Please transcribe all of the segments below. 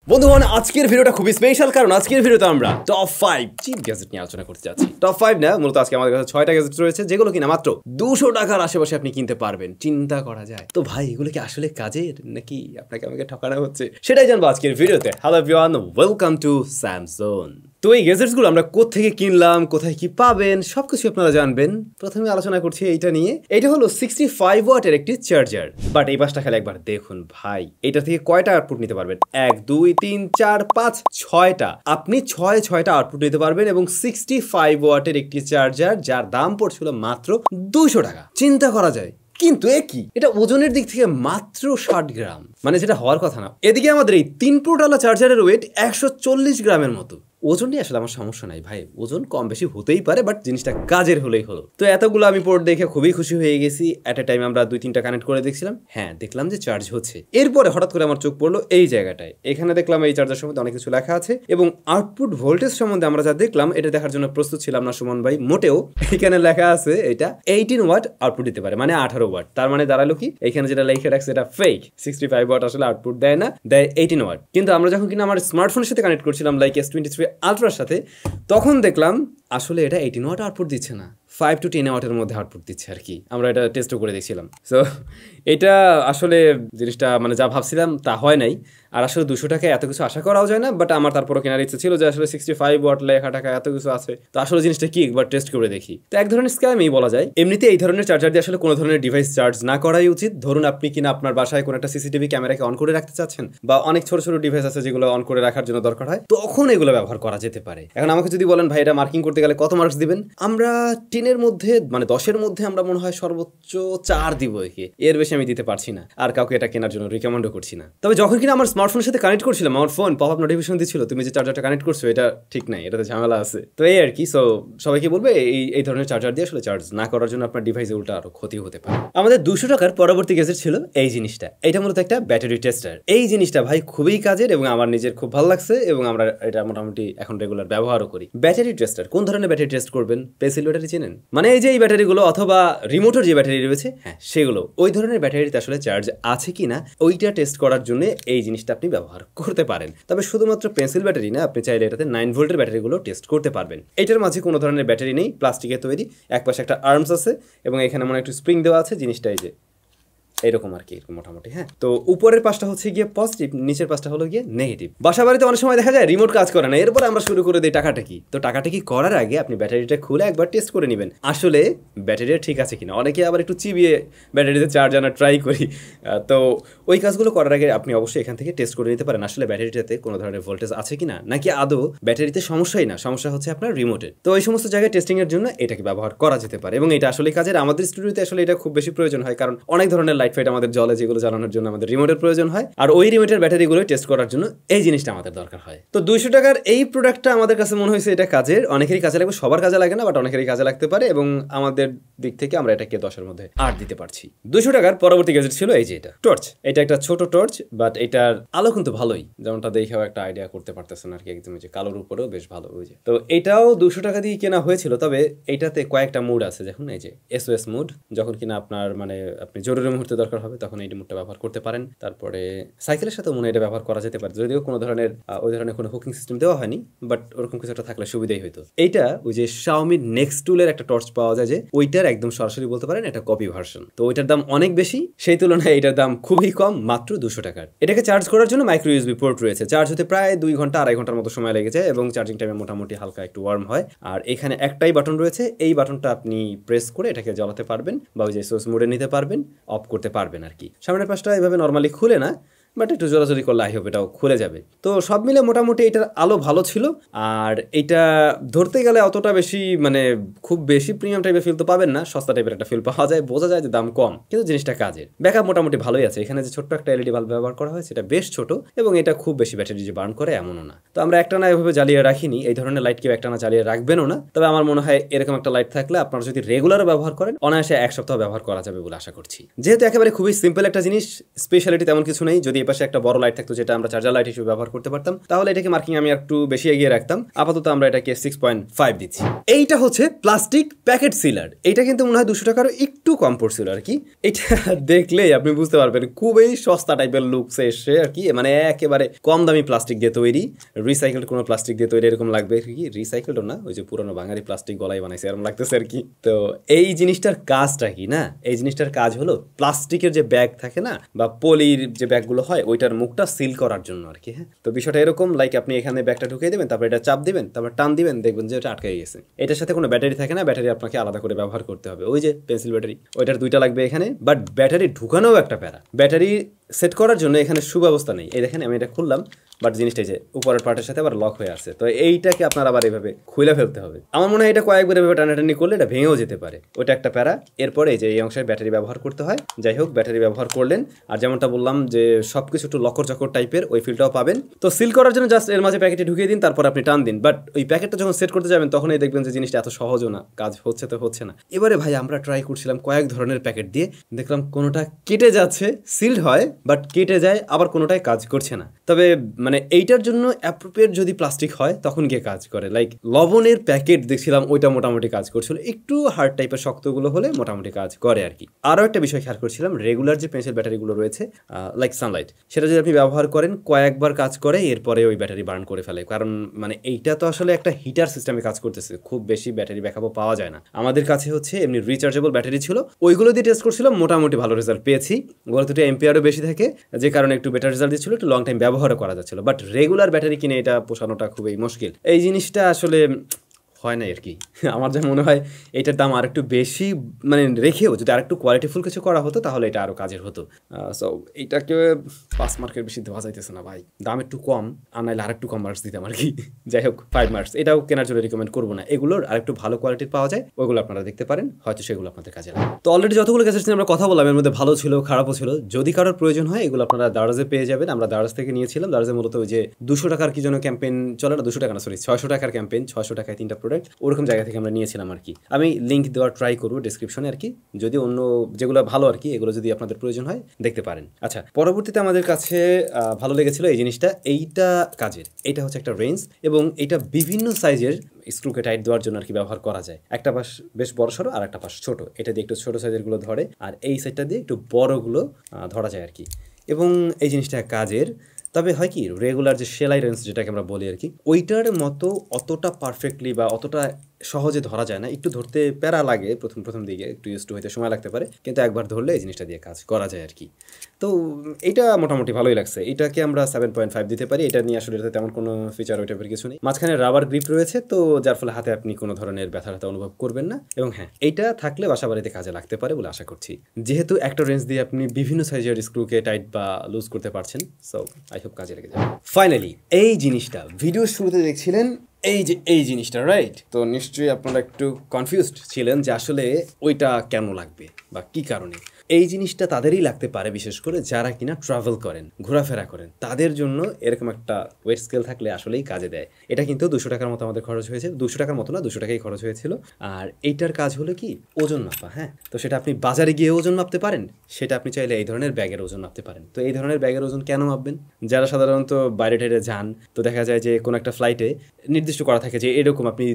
বন্ধুগণ আজকের ভিডিওটা খুবই স্পেশাল কারণ আজকের ভিডিওতে আমরা টপ 5 চিপ গ্যাজেট নিয়ে আলোচনা করতে যাচ্ছি। টপ 5 না, মূলত আজকে আমাদের কাছে 6টা গ্যাজেট রয়েছে যেগুলো কিনা মাত্র 200 টাকার আশেপাশে আপনি কিনতে পারবেন। চিন্তা করা যায় তো ভাই, এগুলো কি আসলে কাজের নাকি আপনাকে আমাকে ঠকানো হচ্ছে, সেটাই জানবো আজকের ভিডিওতে। Hello everyone, welcome to SamZone। তো এই গ্যাজেটসগুলো আমরা কোত্থেকে কিনলাম, কোথায় কি পাবেন, সবকিছু আপনারা জানবেন। প্রথমে আলোচনা করছি এইটা নিয়ে। এটা হলো 65 ওয়াটের একটি চার্জার, বাট এই পাশটা খেলে একবার দেখুন ভাই, এটা থেকে কয়টা আউটপুট নিতে পারবেন? 1 2 3 4 5 6টা। আপনি 6টা আউটপুট নিতে পারবেন এবং 65 ওয়াটের একটি চার্জার যার দাম পড়ছিল মাত্র 200 টাকা। চিন্তা করা যায়। কিন্তু কি এটা ওজনের দিক থেকে মাত্র 60 গ্রাম, মানে যেটা হওয়ার কথা না। এদিকে আমাদের এই 3 পোর্টালা চার্জারের ওয়েট 140 গ্রামের মতো। ওজন নিয়ে আসলে আমার সমস্যা নাই ভাই, ওজন কম বেশি হতেই পারে, বাট জিনিসটা কাজের হলেই হলো। তো এতগুলো আমি পোর্ট দেখে খুবই খুশি হয়ে গেছি। এট এ টাইম আমরা 2-3টা কানেক্ট করে দেখছিলাম, হ্যাঁ দেখলাম যে চার্জ হচ্ছে। এরপরে হঠাৎ করে আমার চোখ পড়লো এই জায়গাটায়। এখানে দেখলাম এই চার্জার সম্বন্ধে অনেক কিছু লেখা আছে এবং আউটপুট ভোল্টেজ সম্বন্ধে আমরা যা দেখলাম এটা দেখার জন্য প্রস্তুত ছিলাম না সুমন ভাই, মোটেও। এখানে লেখা আছে এটা 18 ওয়াট আউটপুট দিতে পারে, মানে 18 ওয়াট। তার মানে দাঁড়ালো কি, এখানে যেটা লেখা রাখছে এটা ফেক। 65 ওয়াট আসলে আউটপুট দেয় না, দেয় 18 ওয়াট। কিন্তু আমরা যখন কিনা আমার স্মার্টফোনের সাথে কানেক্ট করছিলাম লাইক S23 আলট্রার সাথে, তখন দেখলাম আসলে এটা 18 ওয়াট আউটপুট দিচ্ছে না, 5 to 10 ওয়াটের মধ্যে আউটপুট দিচ্ছে আর কি। আমরা এটা টেস্টও করে দেখছিলাম। সো এটা আসলে জিনিসটা মানে যা ভাবছিলাম তা হয় নাই। আর আসলে 200 টাকায় এত কিছু আশা করাও যায় না, বাট আমার তারপরও কেনার ইচ্ছে ছিল যে আসলে 65 ওয়াট লেখা টাকা এত কিছু আছে, তো আসলে জিনিসটা কি একবার টেস্ট করে দেখি। তো এক ধরনের স্ক্যামই বলা যায়। এমনিতে এই ধরনের চার্জার দিয়ে আসলে কোনো ধরনের ডিভাইস চার্জ না করাই উচিত। ধরুন আপনি কিনা আপনার বাসায় কোনো একটা সিসিটিভি ক্যামেরাকে অন করে রাখতে চাচ্ছেন, বা অনেক ছোট ছোট ডিভাইস আছে যেগুলো অন করে রাখার জন্য দরকার হয়, তখন এগুলো ব্যবহার করা যেতে পারে। এখন আমাকে যদি বলেন ভাই এটা মার্কিং করতে গেলে কত মার্কস দিবেন, আমরা 10-এর মধ্যে মানে 10-এর মধ্যে আমরা মনে হয় সর্বোচ্চ 4 দিব। এর বেশি আমি দিতে পারছি না, আর কাউকে এটা কেনার জন্য রিকমেন্ডও করছি না। তবে যখন কিনা আমার স্মার্টফোনের সাথে কানেক্ট করছিলাম, আমার ফোন পপ আপ নোটিফিকেশন দিচ্ছিল তুমি যে চার্জারটা কানেক্ট করছো এটা ঠিক নাই, এটাতে ঝামেলা আছে। তো এই আর কি। সো সবাইকে বলবে এই ধরনের চার্জার দিয়ে আসলে চার্জ না করার জন্য আপনার ডিভাইসে উল্টা আরো ক্ষতি হতে পারে। আমাদের 200 টাকার পরবর্তী গ্যাজেট ছিল এই জিনিসটা। এটা মূলত একটা ব্যাটারি টেস্টার। এই জিনিসটা ভাই খুবই কাজের এবং আমার নিজের খুব ভালো লাগছে এবং আমরা এটা মোটামুটি এখন রেগুলার ব্যবহারও করি। ব্যাটারি টেস্টার কোন ধরনের ব্যাটারি টেস্ট করবেন? পেন্সিল ব্যাটারি চেনেন? মানে এই যে এই ব্যাটারিগুলো অথবা রিমোটের যে ব্যাটারি রয়েছে, হ্যাঁ সেগুলো, ওই ধরনের ব্যাটারিতে আসলে চার্জ আছে কিনা ওইটা টেস্ট করার জন্য এই জিনিসটা আপনি ব্যবহার করতে পারেন। তবে শুধুমাত্র পেন্সিল ব্যাটারি না, আপনি চাইলে এটাতে 9 ভোল্টের ব্যাটারিগুলো টেস্ট করতে পারবেন। এটার মাঝে কোনো ধরনের ব্যাটারি নেই, প্লাস্টিকের তৈরি। একপাশে একটা আর্মস আছে এবং এখানে মনে একটু স্প্রিং দেওয়া আছে। জিনিসটা এই যে এরকম আর কি, এরকম মোটামুটি। হ্যাঁ, তো উপরের পাশটা হচ্ছে গিয়ে পজিটিভ, নিচের পাশটা হলো গিয়ে নেগেটিভ। বাসা বাড়িতে অনেক সময় দেখা যায় রিমোট কাজ করে না, এরপর আমরা শুরু করে দিই টাকাটাকি। তো টাকাটাকি করার আগে আপনি ব্যাটারিটা খুলে একবার টেস্ট করে নেবেন আসলে ব্যাটারিটা ঠিক আছে কিনা। অনেকে আবার একটু চিবিয়ে ব্যাটারিতে চার্জ আনার ট্রাই করি। তো ওই কাজগুলো করার আগে আপনি অবশ্যই এখান থেকে টেস্ট করে নিতে পারেন আসলে ব্যাটারিটাতে কোনো ধরনের ভোল্টেজ আছে কিনা, নাকি আদৌ ব্যাটারিতে সমস্যাই না, সমস্যা হচ্ছে আপনার রিমোটের। তো এই সমস্ত জায়গায় টেস্টিং এর জন্য এটাকে ব্যবহার করা যেতে পারে এবং এটা আসলে কাজের। আমাদের স্টুডিওতে আসলে এটা খুব বেশি প্রয়োজন হয়, কারণ অনেক ধরনের লাইট ফাইট আমাদের জ্বলে, যেগুলো জ্বালানোর জন্য আমাদের রিমোটের প্রয়োজন হয়, আর ওই রিমোটের ব্যাটারিগুলো টেস্ট করার জন্য এই জিনিসটা আমাদের দরকার হয়। তো 200 টাকার এই প্রোডাক্টটা আমাদের কাছে মনে হয়েছে এটা কাজের। অনেকেরই কাজে লাগবে, সবার কাজে লাগে না, বাট অনেকেরই কাজে লাগতে পারে এবং আমাদের দিক থেকে আমরা এটাকে 10-এর মধ্যে 8 দিতে পারছি। 200 টাকার পরবর্তী গ্যাজেট ছিল এই যে এটা টর্চ। এটা একটা ছোট টর্চ, বাট এটার আলো কিন্তু ভালোই, যেমনটা দেখেও একটা আইডিয়া করতে পারতেছেন আর কি, একদম যে কালোর উপরেও বেশ ভালো। ওই যে তো এটাও 200 টাকা দিয়ে কেনা হয়েছিল। তবে এটাতে কয়েকটা মুড আছে, দেখুন এই যে SOS মুড, যখন কিনা আপনার মানে আপনি জরুরি মুহূর্তে দরকার হবে তখন এই মুডটা ব্যবহার করতে পারেন। তারপরে সাইকেলের সাথে মনে হয় এটা ব্যবহার করা যেতে পারে, যদিও কোনো ধরনের ওই ধরনের কোনো হুকিং সিস্টেম দেওয়া হয়নি, বাট ওরকম কিছু একটা থাকলে সুবিধাই হতো। এইটা ওই যে Xiaomi নেক্সট টুলের একটা টর্চ পাওয়া যায়, যে ওইটার একদম সরাসরি বলতে পারেন এটা কপি ভার্সন। তো ওইটার দাম অনেক বেশি, সেই তুলনায় এটার দাম খুবই কম, মাত্র 200 টাকার। এটাকে চার্জ করার জন্য মাইক্রো USB পোর্ট রয়েছে। চার্জ হতে প্রায় 2 ঘন্টা 2.5 ঘন্টার মতো সময় লেগে যায় এবং চার্জিং টাইমে মোটামুটি হালকা একটু ওয়ার্ম হয়। আর এখানে একটাই বাটন রয়েছে, এই বাটনটা আপনি প্রেস করে এটাকে জ্বালাতে পারবেন বা ওই যে SOS মোডে নিতে পারবেন, অফ করতে পারবেন আর কি। সামনের পাশটা এভাবে নর্মালি খুলে না, বাট একটু জোরাজোরি করলে আই হোপ এটাও খুলে যাবে। তো সব মিলে মোটামুটি এটার আলো ভালো ছিল। আর এটা ধরতে গেলে অতটা বেশি মানে খুব বেশি প্রিমিয়াম টাইপের ফিল তো পাবেন না, সস্তা টাইপের একটা ফিল পাওয়া যায়, বোঝা যায় যে দাম কম, কিন্তু জিনিসটা কাজের। ব্যাকআপ মোটামুটি ভালোই আছে। এখানে যে ছোট্ট একটা LED বাল্ব ব্যবহার করা হয় সেটা বেশ ছোট এবং এটা খুব বেশি ব্যাটারি যে বার্ন করে এমনও না। তো আমরা একটানা এভাবে জ্বালিয়ে রাখিনি, এই ধরনের লাইট কেউ একটানা জ্বালিয়ে রাখবেনও না। তবে আমার মনে হয় এরকম একটা লাইট থাকলে আপনারা যদি রেগুলার ব্যবহার করেন অনায়াসে 1 সপ্তাহ ব্যবহার করা যাবে বলে আশা করছি। যেহেতু একেবারে খুবই সিম্পল একটা জিনিস, স্পেশালিটি তেমন কিছু নেই, যদি পাশে একটা বড় লাইট থাকতো যেটা আমরা চার্জার লাইট হিসেবে ব্যবহার করতে পারতাম, তাহলে এটাকে মার্কিং আমি একটু বেশি এগিয়ে রাখতাম। আপাতত আমরা এটাকে 6.5 দিচ্ছি। এইটা হচ্ছে প্লাস্টিক প্যাকেট সিলার। এটা কিন্তু মনে হয় 200 টাকারও একটু কম পড়ছিল আর কি। এটা দেখলেই আপনি বুঝতে পারবেন খুবই সস্তা টাইপের লুকস এসে আর কি, মানে একেবারে কম দামি প্লাস্টিক দিয়ে তৈরি, রিসাইকেলড কোনো প্লাস্টিক দিয়ে তৈরি এরকম লাগবে কি। রিসাইকেলড না, ওই যে পুরোনো বাঙালি প্লাস্টিক গলায় বানাইছে এরকম লাগতেছে আর কি। তো এই জিনিসটার কাজটা কি না, এই জিনিসটার কাজ হলো প্লাস্টিকের যে ব্যাগ থাকে না বা পলির যে ব্যাগগুলো হয় ওইটার মুখটা সিল করার জন্য আর কি। হ্যাঁ, তো বিষয়টা এরকম, লাইক আপনি এখানে ব্যাগটা ঢুকিয়ে দেবেন, তারপর এটা চাপ দিবেন, তারপর টান দিবেন, দেখবেন যে এটা আটকে গেছে। এটার সাথে কোনো ব্যাটারি থাকে না, ব্যাটারি আপনাকে আলাদা করে ব্যবহার করতে হবে। ওই যে পেন্সিল ব্যাটারি, ওইটার 2টা লাগবে এখানে, বাট ব্যাটারি ঢুকানোও একটা প্যারা। ব্যাটারি সেট করার জন্য এখানে সুব্যবস্থা নেই। এই দেখেন আমি এটা খুললাম, বাট জিনিসটা যে উপরের পার্টের সাথে আবার লক হয়ে আছে, তো এইটাকে আপনার আবার এইভাবে খুলে ফেলতে হবে। আমার মনে হয় এটা কয়েকবার এভাবে টানাটানি করলে এটা ভেঙেও যেতে পারে, ওটা একটা প্যারা। এরপরে যে এই অংশের ব্যাটারি ব্যবহার করতে হয়, যাই হোক ব্যাটারি ব্যবহার করলেন। আর যেমনটা বললাম যে সবকিছু একটু লকর চকর টাইপের, ওই ফিলটাও পাবেন। তো সিল করার জন্য জাস্ট এর মাঝে প্যাকেটে ঢুকিয়ে দিন, তারপর আপনি টান দিন। বাট ওই প্যাকেটটা যখন সেট করতে যাবেন তখনই দেখবেন যে জিনিসটা এত সহজও না, কাজ হচ্ছে তো হচ্ছে না। এবারে ভাই আমরা ট্রাই করছিলাম কয়েক ধরনের প্যাকেট দিয়ে, দেখলাম কোনোটা কেটে যাচ্ছে, সিলড হয় বাট কেটে যায়, আবার কোনোটাই কাজ করছে না। তবে মানে এইটার জন্য অ্যাপ্রোপ্রিয়েট যদি প্লাস্টিক হয় তখন গিয়ে কাজ করে। লাইক লবণের প্যাকেট দেখছিলাম ওইটা মোটামুটি কাজ করছিল, একটু হার্ড টাইপের শক্তগুলো হলে মোটামুটি কাজ করে আর কি। আরও একটা বিষয় খেয়াল করছিলাম, রেগুলার যে পেন্সিল ব্যাটারিগুলো রয়েছে লাইক সানলাইট, সেটা যদি আপনি ব্যবহার করেন কয়েকবার কাজ করে, এরপরে ওই ব্যাটারি বার্ন করে ফেলে। কারণ মানে এইটা তো আসলে একটা হিটার সিস্টেমে কাজ করতেছে, খুব বেশি ব্যাটারি ব্যাকআপও পাওয়া যায় না। আমাদের কাছে হচ্ছে এমনি রিচার্জেবল ব্যাটারি ছিল, ওইগুলো দিয়ে টেস্ট করছিলাম, মোটামুটি ভালো রেজাল্ট পেয়েছি। ওগুলো তো এমপিআরও বেশি থাকে, যে কারণে একটু বেটার রেজাল্ট দিচ্ছিল, একটু লং টাইম ব্যবহারও করা যাচ্ছিল। বাট রেগুলার ব্যাটারি কিনে এটা পোষানোটা খুবই মুশকিল। এই জিনিসটা আসলে হয় না আর কি। আমার যা মনে হয় এটার দাম আর একটু বেশি মানে রেখেও যদি আর একটু কোয়ালিটিফুল কিছু করা হতো তাহলে এটা আরও কাজের হতো। সো এইটাকে 5 মার্কের বেশি দেওয়া যাইতেছে না ভাই, দাম একটু কম, আর নাহলে আর একটু কম মার্কস দিতাম আর কি। যাই হোক 5 মার্কস এটাও কেনার জন্য রিকমেন্ড করবো না। এগুলোর আর একটু ভালো কোয়ালিটির পাওয়া যায়, ওইগুলো আপনারা দেখতে পারেন, হয়তো সেগুলো আপনাদের কাজে লাগে। তো অলরেডি যতগুলো গ্যাজেটস নিয়ে আমরা কথা বললাম এর মধ্যে ভালো ছিল, খারাপও ছিল। যদি কারোর প্রয়োজন হয় এগুলো আপনারা দারাজে পেয়ে যাবেন। আমরা দারাজ থেকে নিয়েছিলাম। দারাজে মূলত ওই যে 200 টাকার কি জন্য ক্যাম্পেইন চলে না, 200 টাকা না সরি 600 টাকার ক্যাম্পেইন, 600 টাকায় 3টা প্রোডাক্ট, ওরকম জায়গা থেকে আমরা নিয়েছিলাম আর কি। আমি লিঙ্ক দেওয়ার ট্রাই করবো ডেসক্রিপশনে আর কি, যদি অন্য যেগুলো ভালো আর কি এগুলো যদি আপনাদের প্রয়োজন হয় দেখতে পারেন। আচ্ছা, পরবর্তীতে আমাদের কাছে ভালো লেগেছিল এই জিনিসটা, এইটা কাজের, এটা হচ্ছে একটা রেঞ্জ এবং এটা বিভিন্ন সাইজের স্ক্রুকে টাইট দেওয়ার জন্য আর কি ব্যবহার করা যায়। একটা পাশ বেশ বড় সড়ো আর একটা পাশ ছোট, এটা দিয়ে একটু ছোট সাইজের গুলো ধরে আর এই সাইডটা দিয়ে একটু বড়গুলো ধরা যায় আর কি। এবং এই জিনিসটা কাজের, তবে হয় কি রেগুলার যে সেলাই রেঞ্জ যেটাকে আমরা বলি আর কি, ওইটার মতো অতটা পারফেক্টলি বা অতটা সহজে ধরা যায় না, একটু ধরতে প্যারা লাগে প্রথম দিকে, একটু ইউজ টু হইতে সময় লাগতে পারে, কিন্তু একবার ধরলে এই জিনিসটা দিয়ে কাজ করা যায় আর কি। তো এটা মোটামুটি ভালোই লাগছে, এটাকে আমরা 7.5 দিতে পারি। এটা নিয়ে আসলে এটাতে তেমন কোনো ফিচার ওই টাইপের কিছু নেই। মাঝখানে রাবার গ্রিপ রয়েছে, তো যার ফলে হাতে আপনি কোনো ধরনের ব্যথা অনুভব করবেন না। এবং হ্যাঁ, এইটা থাকলে বাসা বাড়িতে কাজে লাগতে পারে বলে আশা করছি, যেহেতু একটা রেঞ্জ দিয়ে আপনি বিভিন্ন সাইজের স্ক্রুকে টাইট বা লুজ করতে পারছেন। সো আই হোপ কাজে লেগে যাবে। ফাইনালি এই জিনিসটা ভিডিওর শুরুতে দেখছিলেন, এই যে এই জিনিসটা রাইট, তো নিশ্চয়ই আপনারা একটু কনফিউজড ছিলেন যে আসলে ওইটা কেন লাগবে বা কি কারণে। এই জিনিসটা তাদেরই লাগতে পারে, বিশেষ করে যারা কিনা ট্রাভেল করেন, ঘোরাফেরা করেন, তাদের জন্য এরকম একটা ওয়েট স্কেল থাকলে আসলেই কাজে দেয়। এটা কিন্তু 200 টাকার মতো আমাদের খরচ হয়েছে, 200 টাকার মতো না, 200 টাকাই খরচ হয়েছিল। আর এইটার কাজ হলো কি ওজন মাপা। হ্যাঁ, তো সেটা আপনি বাজারে গিয়ে ওজন মাপতে পারেন, সেটা আপনি চাইলে এই ধরনের ব্যাগের ওজন মাপতে পারেন। তো এই ধরনের ব্যাগের ওজন কেন মাপবেন? যারা সাধারণত বাইরে টাইরে যান, তো দেখা যায় যে কোনো একটা ফ্লাইটে নির্দিষ্ট করা থাকে যে এরকম আপনি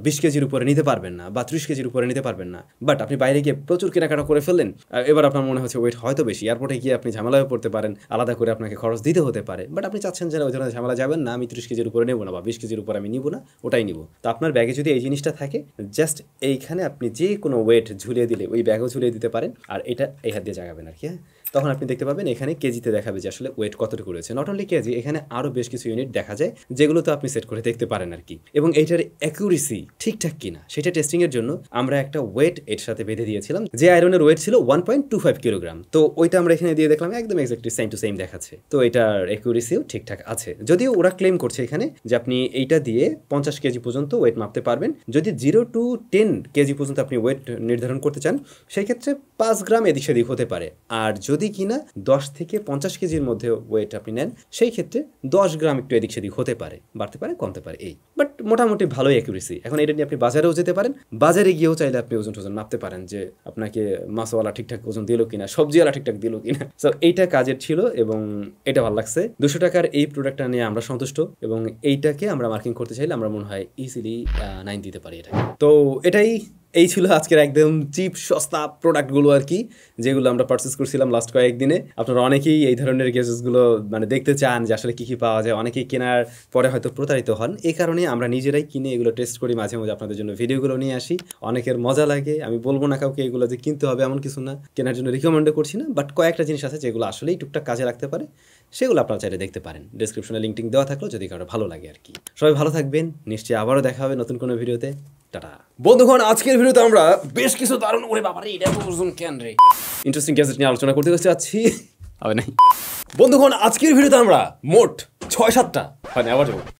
20 কেজির উপরে নিতে পারবেন না বা 30 কেজির উপরে নিতে পারবেন না, বাট আপনি বাইরে গিয়ে প্রচুর কেনাকাটা করে ফেললেন, এবার আপনার মনে হচ্ছে ওয়েট হয়তো বেশি, এয়ারপোর্টে গিয়ে আপনি ঝামেলায় পড়তে পারেন, আলাদা করে আপনাকে খরচ দিতে হতে পারে, বাট আপনি চাচ্ছেন যে ওই ধরনের ঝামেলা যাবেন না, আমি 30 কেজির উপরে নেবো না বা 20 কেজির উপরে আমি নিব না, ওটাই নিব। তো আপনার ব্যাগে যদি এই জিনিসটা থাকে, জাস্ট এইখানে আপনি যে কোনো ওয়েট ঝুলিয়ে দিলে ওই ব্যাগও ঝুলিয়ে দিতে পারেন, আর এটা এই হাত দিয়ে জাগাবেন আর কি। হ্যাঁ, তখন আপনি দেখতে পাবেন এখানে কেজিতে দেখাবে যে আসলে ওয়েট কতটুকু রয়েছে। নট অনলি কেজি, এখানে আরও বেশ কিছু ইউনিট দেখা যায় যেগুলো তো আপনি সেট করে দেখতে পারেন আর কি। এবং এইটার অ্যাকুরেসি ঠিকঠাক কিনা সেটা টেস্টিংয়ের জন্য আমরা একটা ওয়েট এর সাথে বেঁধে দিয়েছিলাম, যে আয়রনের ওয়েট ছিল 1.25 কিলোগ্রাম। তো ওইটা আমরা এখানে দিয়ে দেখলাম একদম এক্স্যাক্টলি সেম টু সেম দেখাচ্ছে। তো এটার অ্যাকুরেসিও ঠিকঠাক আছে, যদিও ওরা ক্লেম করছে এখানে যে আপনি এইটা দিয়ে 50 কেজি পর্যন্ত ওয়েট মাপতে পারবেন। যদি 0 to 10 কেজি পর্যন্ত আপনি ওয়েট নির্ধারণ করতে চান, সেই ক্ষেত্রে 5 গ্রাম এদিক সেদিক হতে পারে। আর যদি যদি কিনা 10 থেকে 50 কেজির মধ্যে ওয়েট আপনি নেন সেই ক্ষেত্রে 10 গ্রাম একটু এদিক সেদিক হতে পারে, বাড়তে পারে, কমতে পারে, এই বাট মোটামুটি ভালোই অ্যাকুরেসি। এখন এটা নিয়ে আপনি বাজারেও যেতে পারেন, বাজারে গিয়েও চাইলে আপনি ওজন টোজন মাপতে পারেন যে আপনাকে মাছওয়ালা ঠিকঠাক ওজন দিল কিনা, সবজিওয়ালা ঠিকঠাক দিল কিনা। সো এইটা কাজের ছিল এবং এটা ভালো লাগছে। 200 টাকার এই প্রোডাক্টটা নিয়ে আমরা সন্তুষ্ট এবং এইটাকে আমরা মার্কিং করতে চাইলে আমরা মনে হয় ইজিলি 9 দিতে পারি এটা। তো এই ছিল আজকের একদম চিপ সস্তা প্রোডাক্টগুলো আর কি, যেগুলো আমরা পারচেস করছিলাম লাস্ট কয়েকদিনে। আপনারা অনেকেই এই ধরনের গ্যাজেটসগুলো মানে দেখতে চান যে আসলে কী কী পাওয়া যায়, অনেকেই কেনার পরে হয়তো প্রতারিত হন। এই কারণে আমরা নিজেরাই কিনে এগুলো টেস্ট করি, মাঝে মাঝে আপনাদের জন্য ভিডিওগুলো নিয়ে আসি। অনেকের মজা লাগে, আমি বলবো না কাউকে এগুলো যে কিনতে হবে এমন কিছু না, কেনার জন্য রিকমেন্ডও করছি না, বাট কয়েকটা জিনিস আছে যেগুলো আসলেই টুকটাক কাজে লাগতে পারে, সেগুলো আপনারা চাইলে দেখতে পারেন। ডিসক্রিপশনে লিঙ্ক দেওয়া থাকলো যদি কারো ভালো লাগে আর কি। সবাই ভালো থাকবেন, নিশ্চয়ই আবারও দেখা হবে নতুন কোনো ভিডিওতে। টাটা বন্ধুগণ, আজকের ভিডিওতে আমরা বেশ কিছু দারুণ ইন্টারেস্টিং গ্যাজেট নিয়ে আলোচনা করতে যাচ্ছি। হবে নাই বন্ধুগণ, আজকের ভিডিওতে আমরা মোট 6-7টা আবার যাবো